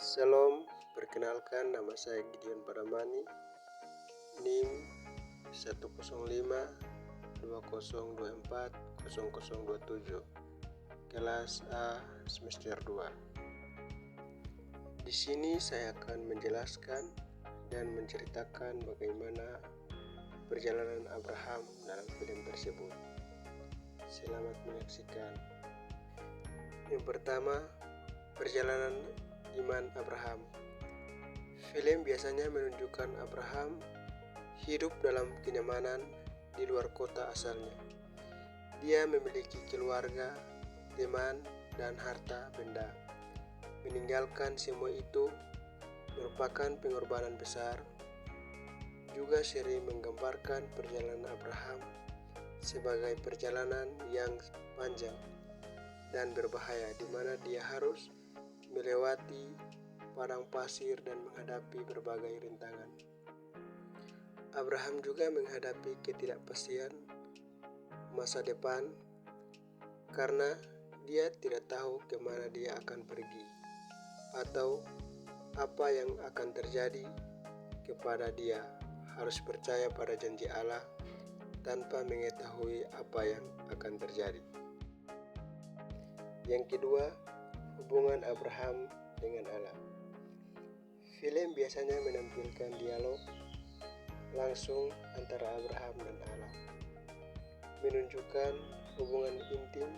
Salam, perkenalkan nama saya Gideon Paramani, NIM 105 2024 0027, kelas A semester 2. Di sini saya akan menjelaskan dan menceritakan bagaimana perjalanan Abraham dalam film tersebut. Selamat menyaksikan. Yang pertama, perjalanan iman Abraham. Film biasanya menunjukkan Abraham hidup dalam kenyamanan di luar kota asalnya. Dia memiliki keluarga, teman, dan harta benda. Meninggalkan semua itu merupakan pengorbanan besar. Juga sering menggambarkan perjalanan Abraham sebagai perjalanan yang panjang dan berbahaya, di mana dia harus melewati padang pasir dan menghadapi berbagai rintangan. Abraham juga menghadapi ketidakpastian masa depan karena dia tidak tahu kemana dia akan pergi atau apa yang akan terjadi kepada dia. Harus percaya pada janji Allah tanpa mengetahui apa yang akan terjadi. Yang kedua, hubungan Abraham dengan Allah. Film biasanya menampilkan dialog langsung antara Abraham dan Allah, menunjukkan hubungan intim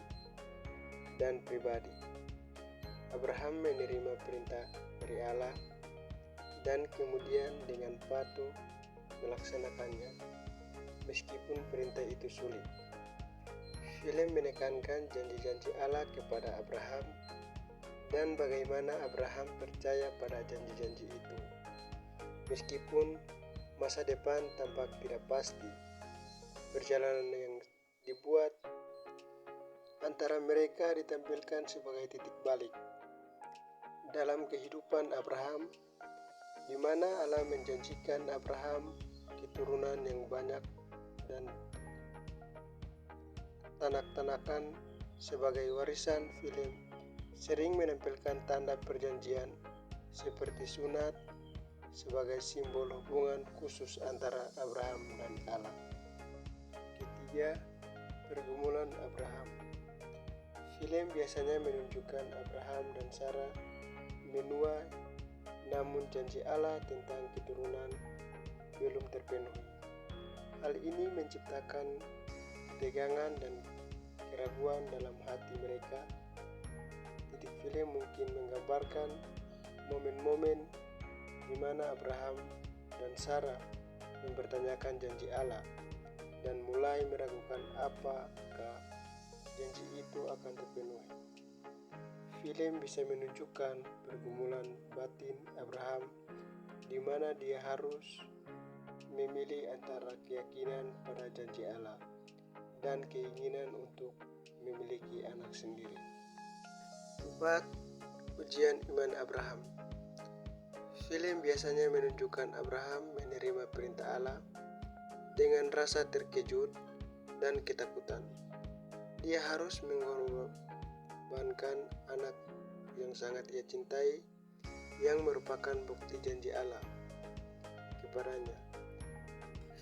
dan pribadi. Abraham menerima perintah dari Allah dan kemudian dengan patuh melaksanakannya, meskipun perintah itu sulit. Film menekankan janji-janji Allah kepada Abraham dan bagaimana Abraham percaya pada janji-janji itu. Meskipun masa depan tampak tidak pasti, perjalanan yang dibuat antara mereka ditampilkan sebagai titik balik dalam kehidupan Abraham, di mana Allah menjanjikan Abraham keturunan yang banyak dan tanak-tanakan sebagai warisan. Film sering menampilkan tanda perjanjian seperti sunat sebagai simbol hubungan khusus antara Abraham dan Allah. Ketiga, pergumulan Abraham. Film biasanya menunjukkan Abraham dan Sarah menua, namun janji Allah tentang keturunan belum terpenuhi. Hal ini menciptakan ketegangan dan keraguan dalam hati mereka. Titik film mungkin menggambarkan momen-momen di mana Abraham dan Sarah mempertanyakan janji Allah dan mulai meragukan apakah janji itu akan terpenuhi. Film bisa menunjukkan pergumulan batin Abraham, di mana dia harus memilih antara keyakinan pada janji Allah dan keinginan untuk memiliki anak sendiri. 4. Ujian iman Abraham. Film biasanya menunjukkan Abraham menerima perintah Allah dengan rasa terkejut dan ketakutan. Dia harus mengorbankan anak yang sangat ia cintai, yang merupakan bukti janji Allah kepadanya.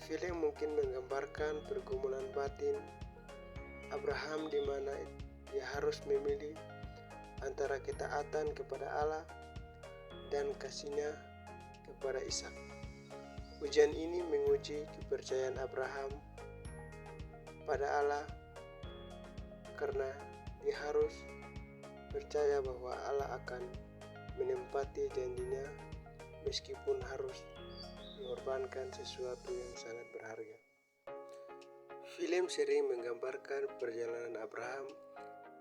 Film mungkin menggambarkan pergumulan batin Abraham, di mana dia harus memilih antara ketaatan kepada Allah dan kasihnya kepada Ishak. Ujian ini menguji kepercayaan Abraham pada Allah, karena dia harus percaya bahwa Allah akan menempati janjinya meskipun harus mengorbankan sesuatu yang sangat berharga. Film sering menggambarkan perjalanan Abraham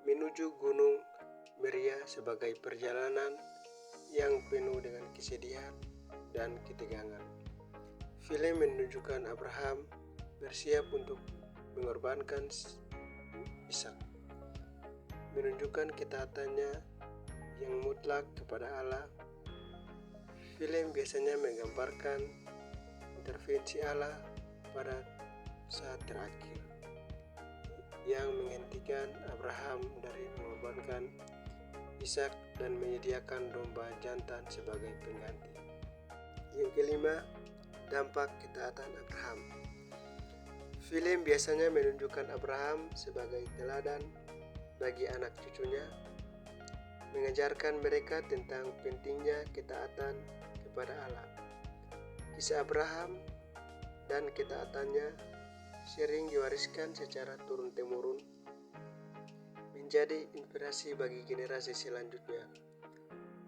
menuju Gunung Moriah sebagai perjalanan yang penuh dengan kesedihan dan ketegangan. Film menunjukkan Abraham bersiap untuk mengorbankan Ishak, menunjukkan ketaatannya yang mutlak kepada Allah. Film biasanya menggambarkan intervensi Allah pada saat terakhir yang menghentikan Abraham dari mengorbankan Ishak dan menyediakan domba jantan sebagai pengganti. Yang kelima, dampak ketaatan Abraham. Film biasanya menunjukkan Abraham sebagai teladan bagi anak cucunya, mengajarkan mereka tentang pentingnya ketaatan kepada Allah. Kisah Abraham dan ketaatannya sering diwariskan secara turun-temurun, menjadi inspirasi bagi generasi selanjutnya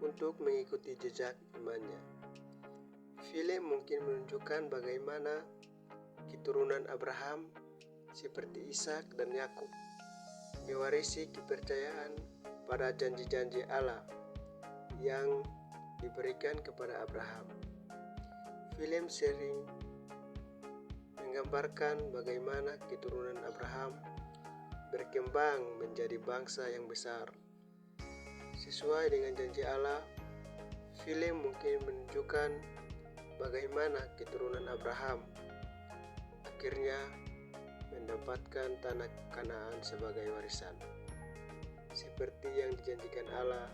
untuk mengikuti jejak imannya. Film mungkin menunjukkan bagaimana keturunan Abraham seperti Ishak dan Yakub mewarisi kepercayaan pada janji-janji Allah yang diberikan kepada Abraham. Film sering menggambarkan bagaimana keturunan Abraham berkembang menjadi bangsa yang besar. Sesuai dengan janji Allah, film mungkin menunjukkan bagaimana keturunan Abraham akhirnya mendapatkan tanah Kanaan sebagai warisan. Seperti yang dijanjikan Allah,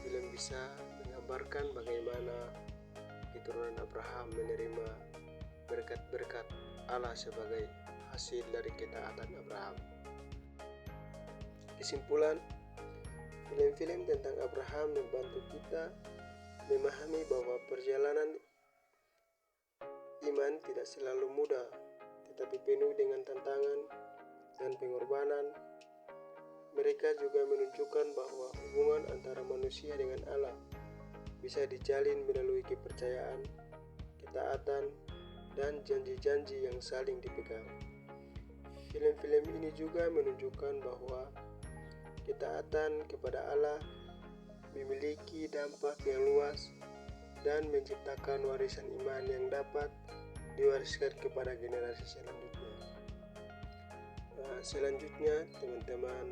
film bisa menggambarkan bagaimana keturunan Abraham menerima berkat-berkat Allah sebagai hasil dari ketaatan Abraham. Kesimpulan, film-film tentang Abraham membantu kita memahami bahwa perjalanan iman tidak selalu mudah, tetapi penuh dengan tantangan dan pengorbanan. Mereka juga menunjukkan bahwa hubungan antara manusia dengan Allah bisa dijalin melalui kepercayaan, ketaatan, dan janji-janji yang saling dipegang. Film-film ini juga menunjukkan bahwa ketaatan kepada Allah memiliki dampak yang luas dan menciptakan warisan iman yang dapat diwariskan kepada generasi selanjutnya. Selanjutnya, teman-teman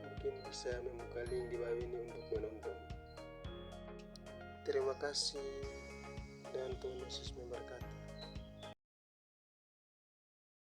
mungkin bisa membuka link di bawah ini untuk menonton. Terima kasih dan Tuhan Yesus memberkati.